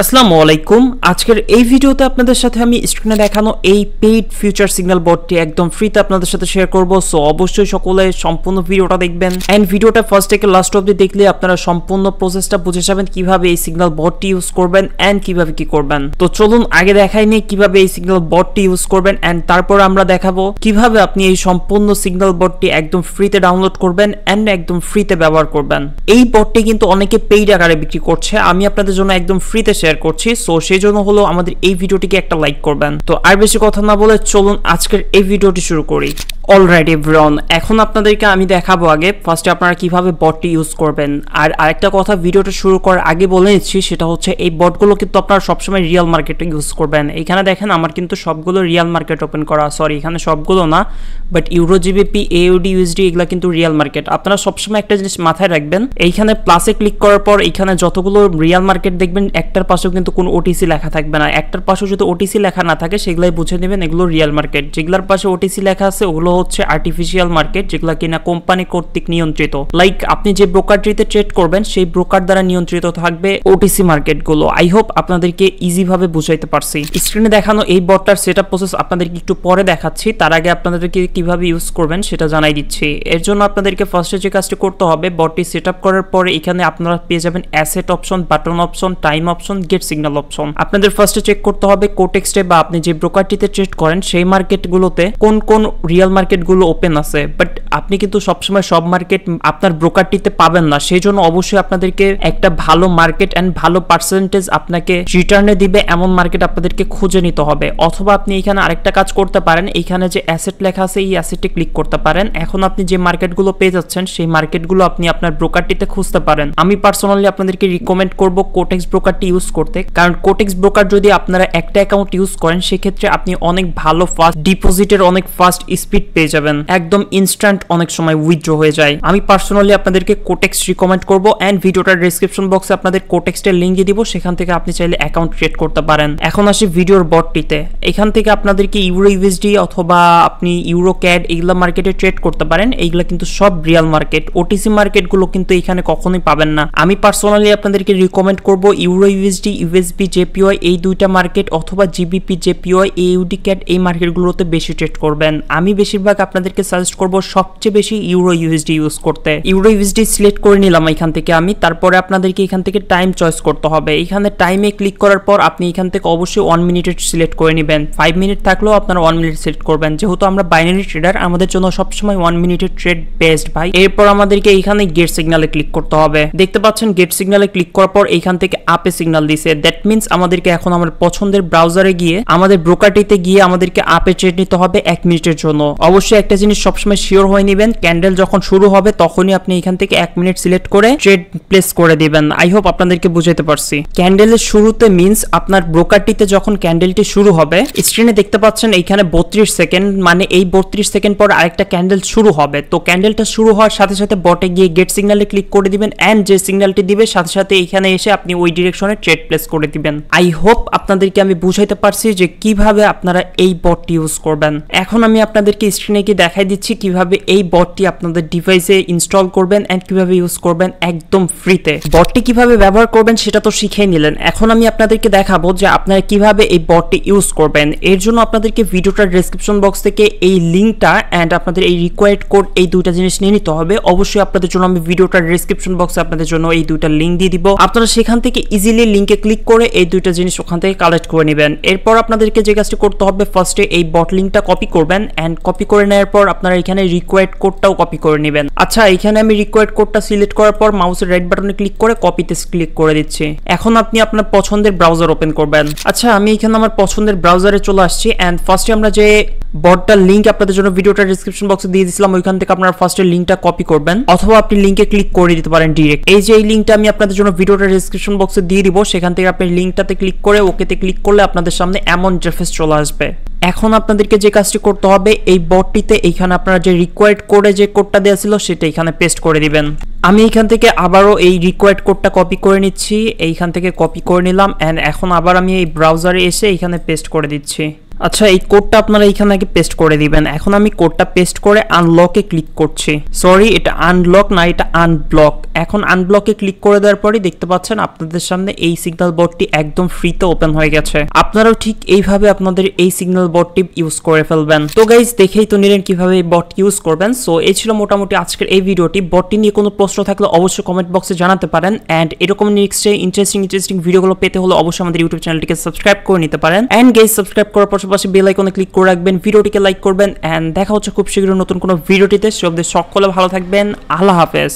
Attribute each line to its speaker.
Speaker 1: আসসালামু আলাইকুম। আজকের এই ভিডিওতে আপনাদের সাথে আমি স্ক্রিনে দেখানো এই পেইড ফিউচার সিগন্যাল বটটি একদম ফ্রিতে আপনাদের সাথে শেয়ার করব। সো অবশ্যই সকলে সম্পূর্ণ ভিডিওটা দেখবেন এন্ড ভিডিওটা ফার্স্ট থেকে লাস্ট অবধি দেখলে আপনারা সম্পূর্ণ প্রসেসটা বুঝে যাবেন কিভাবে এই সিগন্যাল বটটি ইউজ করবেন এন্ড কিভাবে কি করবেন। তো চলুন আগে দেখাই নেই কিভাবে এই সিগন্যাল বটটি ইউজ করবেন এন্ড তারপর আমরা দেখাবো কিভাবে আপনি এই সম্পূর্ণ সিগন্যাল বটটি একদম ফ্রিতে ডাউনলোড করবেন এন্ড একদম ফ্রিতে ব্যবহার করবেন। এই বটটি কিন্তু অনেকে পেইড আকারে বিক্রি করছে, আমি আপনাদের জন্য একদম ফ্রিতে শেয়ার করছি। সো সেই জন্য হলো আমাদের এই ভিডিওটিকে একটা লাইক করবেন। তো আর বেশি কথা না বলে চলুন আজকের এই ভিডিওটি শুরু করি। অলরাইট এভরিওয়ান, এখন আপনাদেরকে আমি দেখাবো আগে ফার্স্টে আপনারা কিভাবে বটটি ইউজ করবেন। আর আরেকটা কথা ভিডিওটা শুরু করার আগে বলে নিচ্ছি, সেটা হচ্ছে এই বটগুলো কিন্তু আপনারা সবসময় রিয়েল মার্কেটে ইউজ করবেন। এখানে দেখেন আমার কিন্তু সবগুলো রিয়েল মার্কেট ওপেন করা, সরি এখানে সবগুলো না, বাট ইউরো জিবিপি, এউডি, ইউএসডি এগুলো কিন্তু রিয়েল মার্কেট। আপনারা সবসময় একটা জিনিস মাথায় রাখবেন, এইখানে প্লাসে ক্লিক করার পর এখানে যতগুলো রিয়েল মার্কেট দেখবেন একটার পাশেও কিন্তু কোনো ওটিসি লেখা থাকবে না। একটার পাশেও যদি ওটিসি লেখা না থাকে সেগুলাই বুঝে নেবেন এগুলো রিয়েল মার্কেট। যেগুলোর পাশে ওটিসি লেখা আছে ওগুলো হচ্ছে আর্টিফিশিয়াল মার্কেট, যেগুলো কিনা কোম্পানি কর্তৃক নিয়ন্ত্রিত। লাইক আপনি যে ব্রোকারটিতে ট্রেড করবেন সেই ব্রোকার দ্বারা নিয়ন্ত্রিত থাকবে ওটিসি মার্কেট গুলো। আই হোপ আপনাদেরকে ইজি ভাবে বুঝাইতে পারছি। স্ক্রিনে দেখানো এই বটটার সেটআপ প্রসেস আপনাদেরকে একটু পরে দেখাচ্ছি, তার আগে আপনাদেরকে কিভাবে ইউজ করবেন সেটা জানাই দিচ্ছি। এর জন্য আপনাদেরকে ফার্স্টে যে কাজটি করতে হবে, বটটি সেটআপ করার পরে এখানে আপনারা পেয়ে যাবেন asset option, button option, time option, get signal option. আপনাদের ফার্স্টে চেক করতে হবে কোটেক্সটে বা আপনি যে ব্রোকারটিতে ট্রেড করেন সেই মার্কেটগুলোতে কোন কোন রিয়েল মার্কেটগুলো ওপেন আছে। বাট আপনি কিন্তু সবসময় সব মার্কেট আপনার ব্রোকারটিতে পাবেন না, সেই জন্য অবশ্যই আপনাদেরকে একটা ভালো মার্কেট এন্ড ভালো পার্সেন্টেজ আপনাকে রিটার্নে দিবে এমন মার্কেট আপনাদেরকে খুঁজে নিতে হবে। অথবা আপনি এখানে আরেকটা কাজ করতে পারেন, এইখানে যে অ্যাসেট লেখা আছে এই অ্যাসেটে ক্লিক করতে পারেন। এখন আপনি যে মার্কেটগুলো পেয়ে যাচ্ছেন সেই মার্কেটগুলো আপনি আপনার ব্রোকারটিতে খুঁজতে পারেন। আমি পার্সোনালি আপনাদেরকে রিকমেন্ড করব কোটেক্স ব্রোকারটি ইউজ করতে, কারণ কোটেক্স ব্রোকার যদি আপনারা একটা অ্যাকাউন্ট ইউজ করেন সেক্ষেত্রে আপনি অনেক ভালো ফাস্ট ডিপোজিটের অনেক ফাস্ট স্পিড পেয়ে যাবেন, একদম ইনস্ট্যান্ট অনেক সময় উইথড্র হয়ে যায়। আমি পার্সোনালি আপনাদেরকে কোটেক্স রিকমেন্ড করব এন্ড ভিডিওটার ডেসক্রিপশন বক্সে আপনাদের কোটেক্সের লিংক দিয়ে দিব, সেখান থেকে আপনি চাইলে অ্যাকাউন্ট ক্রিয়েট করতে পারেন। এখন আসি ভিডিওর বটটিতে। এখান থেকে আপনাদেরকে ইউরো ইউএসডি অথবা আপনি ইউরো ক্যাড এগুলা মার্কেটে ট্রেড করতে পারেন। এইগুলা কিন্তু সব রিয়েল মার্কেট, ওটিসি মার্কেটগুলো কিন্তু এখানে কখনোই পাবেন না। আমি পার্সোনালি আপনাদেরকে রিকমেন্ড করব ইউরো ইউএসডি, ইউএসবি, জেপিওয়াই এই দুইটা মার্কেট অথবা জিবিপি, জেপিওয়াই, এউডি ক্যাড এই মার্কেটগুলোতে বেশি ট্রেড করবেন। আমি বেশিরভাগ আপনাদেরকে সাজেস্ট করব সবচেয়ে বেশি ইউরো ইউএসডি ইউজ করতে। ইউরো ইউএসডি সিলেক্ট করে নিলাম এখান থেকে আমি, তারপরে আপনাদেরকে এখান থেকে টাইম চয়েস করতে হবে। এখানে টাইমে ক্লিক করার পর আপনি এখান থেকে অবশ্যই 1 মিনিটের সিলেক্ট করে নেবেন। 5 মিনিট থাকলেও আপনারা 1 মিনিট সিলেক্ট করবেন, যেহেতু আমরা বাইনারি ট্রেডার আমাদের জন্য সবসময় 1 মিনিটের ট্রেড বেস্ট ভাই। এরপর আমাদেরকে এখানে গেট সিগন্যালে ক্লিক করতে হবে। দেখতে পাচ্ছেন গেট সিগন্যালে ক্লিক করার পর এখান থেকে আপে সিগন্যাল দিছে। দ্যাট মিন্স আমাদেরকে এখন আমার পছন্দের ব্রাউজারে গিয়ে আমাদের ব্রোকারটিতে গিয়ে আমাদেরকে আপে ট্রেড নিতে হবে 1 মিনিটের জন্য। অবশ্যই একটা জিনিস সবসময় শিওর হয়ে নেবেন, ক্যান্ডেল যখন শুরু হবে তখনই আপনি এখান থেকে 1 মিনিট সিলেক্ট করে ট্রেড প্লেস করে দিবেন। আই হোপ আপনাদেরকে বুঝাইতে পারছি। ক্যান্ডেলের শুরুতে মিন্স আপনার ব্রোকারটিতে যখন ক্যান্ডেলটি শুরু হবে, স্ক্রিনে দেখতে পাচ্ছেন এইখানে 32 সেকেন্ড, মানে এই 32 সেকেন্ড পর আরেকটা ক্যান্ডেল শুরু হবে। তো ক্যান্ডেলটা শুরু হওয়ার সাথে সাথে বটে গিয়ে গেট সিগন্যালে ক্লিক করে দিবেন এন্ড যে সিগন্যালটি দিবে সাথে সাথে এখানে এসে আপনি ওই ডিরেকশনে ট্রেড প্লেস করে দিবেন। আই হোপ আপনাদেরকে আমি বুঝাইতে পারছি যে কিভাবে আপনারা এই বটটি ইউজ করবেন। এখন আমি আপনাদেরকে স্ক্রিনে গিয়ে দেখাই দিচ্ছি কিভাবে এই বটটি আপনাদের ডিভাইসে ইনস্টল করবেন এন্ড কিভাবে ইউজ করবেন একদম ফ্রিতে। বটটি কিভাবে ব্যবহার করবেন সেটা তো শিখেই নিলেন, এখন আমি আপনাদেরকে দেখাবো যে আপনারা কিভাবে এই বটটি ইউজ করবেন। এর জন্য আপনাদেরকে ভিডিওটার ডেসক্রিপশন বক্স থেকে এই লিঙ্কটা এন্ড আপনাদের এই রিকোয়ার্ড কোড এই দুইটা জিনিস নিয়ে নিতে হবে। অবশ্যই আপনাদের জন্য আমি ভিডিওটার ডেসক্রিপশন বক্সে আপনাদের জন্য এই দুইটা লিঙ্ক দিয়ে দিব, আপনারা সেখান থেকে ইজিলি লিঙ্কে ক্লিক করে এই দুইটা জিনিস ওখান থেকে কালেক্ট করে নেবেন। এরপর আপনাদেরকে যে কাজটি করতে হবে, ফার্স্টে এই বট লিঙ্কটা কপি করবেন এন্ড কপি করে নেওয়ার পর আপনারা এখানে রিকোয়ার্ড কোডটাও কপি করে নেবেন। আচ্ছা, এখানে আমি রিকোয়ার্ড কোডটা সিলেক্ট করার পর মাউসের রাইট বাটনে ক্লিক করে কপিতে ক্লিক করে দিচ্ছি। এখন আপনি আপনার পছন্দের ব্রাউজার ওপেন করবেন। আচ্ছা, আমি এখানে আমার পছন্দের ব্রাউজারে চলে আসছি এন্ড ফার্স্টে আমরা যে বটটার লিঙ্ক আপনাদের জন্য ভিডিওটার ডেসক্রিপশন বক্সে দিয়ে দিয়েছিলাম ওইখান থেকে আপনারা ফার্স্টে লিঙ্কটা কপি করবেন অথবা আপনি লিঙ্কে ক্লিক করে দিতে পারেন ডিরেক্ট। এই যে এই লিঙ্কটা আমি আপনাদের জন্য ভিডিওটার ডেসক্রিপশন বক্সে দিয়ে দিব, সেখান থেকে আপনি লিঙ্কটাতে ক্লিক করে ওকেতে ক্লিক করলে আপনাদের সামনে এমন ইন্টারফেস চলে আসবে। এখন আপনাদেরকে যে কাজটি করতে হবে, এই বটটিতে এইখানে আপনারা যে রিকোয়ার্ড কোডে যে কোডটা দেওয়া ছিল সেটা এখানে পেস্ট করে দিবেন। আমি এখান থেকে আবারও এই রিকোয়ার্ড কোডটা কপি করে নিচ্ছি, এইখান থেকে কপি করে নিলাম এন্ড এখন আবার আমি এই ব্রাউজারে এসে এখানে পেস্ট করে দিচ্ছি। আচ্ছা, এই কোডটা আপনারা এখানে আগে পেস্ট করে দিবেন। এখন আমি কোডটা পেস্ট করে আনলকে ক্লিক করছি। সরি, এটা আনলক না, এটা আনব্লক। এখন আনব্লকে ক্লিক করে দেওয়ার পরই দেখতে পাচ্ছেন আপনাদের সামনে এই সিগন্যাল বোর্ডটি একদম ফ্রিতে ওপেন হয়ে গেছে। আপনারাও ঠিক এইভাবে আপনাদের এই সিগন্যাল বোর্ডটি ইউজ করে ফেলবেন। তো গাইজ, দেখেই তো নিলেন কিভাবে এই বট ইউজ করবেন। সো এই ছিল মোটামুটি আজকের এই ভিডিওটি। বটটি নিয়ে কোনো প্রশ্ন থাকলে অবশ্যই কমেন্ট বক্সে জানাতে পারেন। অ্যান্ড এরকম নেক্সটে ইন্টারেস্টিং ভিডিওগুলো পেতে হলে অবশ্যই আমাদের ইউটিউব চ্যানেলটিকে সাবস্ক্রাইব করে নিতে পারেন। অ্যান্ড গাইজ, সাবস্ক্রাইব করার পাশাপাশি বেল আইকনে ক্লিক করে রাখবেন, ভিডিওটিকে লাইক করবেন। অ্যান্ড দেখা হচ্ছে খুব শীঘ্রই নতুন কোনো ভিডিওটিতে। সব সকলে ভালো থাকবেন। আল্লাহ হাফেজ।